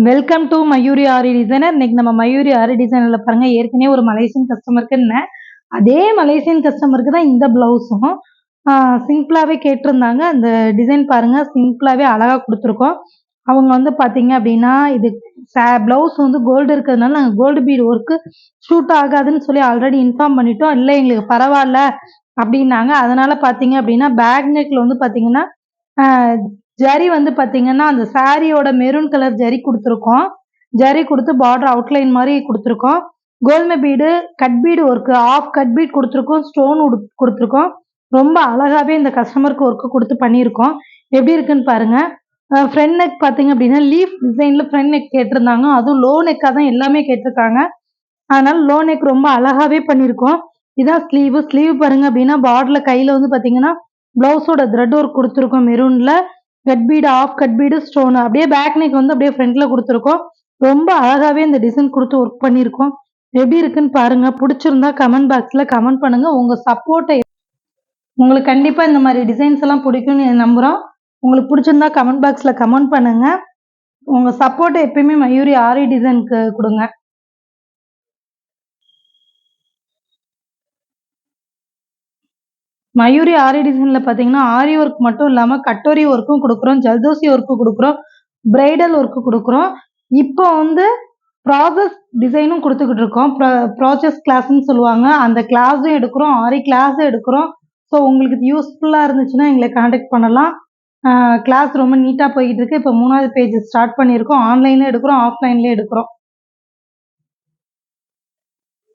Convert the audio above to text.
Welcome to Mayuri aari designer. இன்னைக்கு நம்ம மயூரி ஆரி டிசைனர்ல பாருங்க, ஏற்கனவே ஒரு மலேசியன் கஸ்டமருக்கு அதே மலேசியன் கஸ்டமருக்கு தான் இந்த பிளவுஸும் சிம்பிளாவே கேட்டிருந்தாங்க. அந்த டிசைன் பாருங்க, சிம்பிளாவே அழகா கொடுத்துருக்கோம். அவங்க வந்து பாத்தீங்க அப்படின்னா, இது பிளவுஸ் வந்து கோல்டு இருக்கிறதுனால நாங்கள் கோல்டு பீட் ஒர்க்கு ஷூட் ஆகாதுன்னு சொல்லி ஆல்ரெடி இன்ஃபார்ம் பண்ணிட்டோம். இல்லை எங்களுக்கு பரவாயில்ல அப்படின்னாங்க. அதனால பாத்தீங்க அப்படின்னா பேக் நெக்ல வந்து பாத்தீங்கன்னா ஜரி வந்து பாத்தீங்கன்னா அந்த சாரியோட மெரூன் கலர் ஜரி கொடுத்துருக்கோம். ஜரி கொடுத்து பார்டர் அவுட்லைன் மாதிரி கொடுத்துருக்கோம். கோல்மை bead cut bead work off cut bead கொடுத்துருக்கோம். ஸ்டோன் கொடுத்துருக்கோம். ரொம்ப அழகாவே இந்த கஸ்டமருக்கு ஒர்க்கு கொடுத்து பண்ணியிருக்கோம். எப்படி இருக்குன்னு பாருங்க. ஃப்ரண்ட் நெக் பார்த்தீங்க அப்படின்னா லீஃப் டிசைன்ல ஃப்ரண்ட் நெக் கேட்டிருந்தாங்க. அதுவும் லோ நெக்காக தான் எல்லாமே கேட்டிருக்காங்க. அதனால லோ நெக் ரொம்ப அழகாவே பண்ணியிருக்கோம். இதான் ஸ்லீவ். ஸ்லீவ் பாருங்க அப்படின்னா பார்டர்ல கையில வந்து பாத்தீங்கன்னா பிளவுஸோட த்ரெட் ஒர்க் கொடுத்துருக்கோம் மெரூன்ல. Cut bead off cut bead stone அப்படியே பேக் நெக் வந்து அப்படியே ஃப்ரண்ட்ல கொடுத்துருக்கோம். ரொம்ப அழகாவே இந்த டிசைன் கொடுத்து ஒர்க் பண்ணியிருக்கோம். எப்படி இருக்குன்னு பாருங்க. பிடிச்சிருந்தா கமெண்ட் பாக்ஸ்ல கமெண்ட் பண்ணுங்க. உங்க சப்போர்ட்டை உங்களுக்கு கண்டிப்பா இந்த மாதிரி டிசைன்ஸ் எல்லாம் பிடிக்கும்னு நம்புறோம். உங்களுக்கு பிடிச்சிருந்தா கமெண்ட் பாக்ஸ்ல கமெண்ட் பண்ணுங்க. உங்க சப்போர்ட்டை எப்பயுமே மயூரி ஆரி டிசைனுக்கு கொடுங்க. மயூரி ஆரி டிசைன்ல பாத்தீங்கன்னா ஆரி ஒர்க் மட்டும் இல்லாம கட்டோரி ஒர்க்கும் கொடுக்குறோம், ஜல்தோசி ஒர்க்கு கொடுக்குறோம், பிரைடல் ஒர்க்கு கொடுக்குறோம். இப்போ வந்து ப்ராசஸ் டிசைனும் கொடுத்துக்கிட்டு இருக்கோம். ப்ராசஸ் கிளாஸ்ன்னு சொல்லுவாங்க. அந்த கிளாஸும் எடுக்கிறோம், ஆரி கிளாஸும் எடுக்கிறோம். ஸோ உங்களுக்கு இது யூஸ்ஃபுல்லாக இருந்துச்சுன்னா எங்களை காண்டாக்ட் பண்ணலாம். கிளாஸ் ரொம்ப நீட்டாக போய்கிட்டு இருக்கு. இப்போ 3வது பேஜ் ஸ்டார்ட் பண்ணியிருக்கோம். ஆன்லைன்லேயும் எடுக்கிறோம், ஆஃப்லைன்லேயும் எடுக்கிறோம்.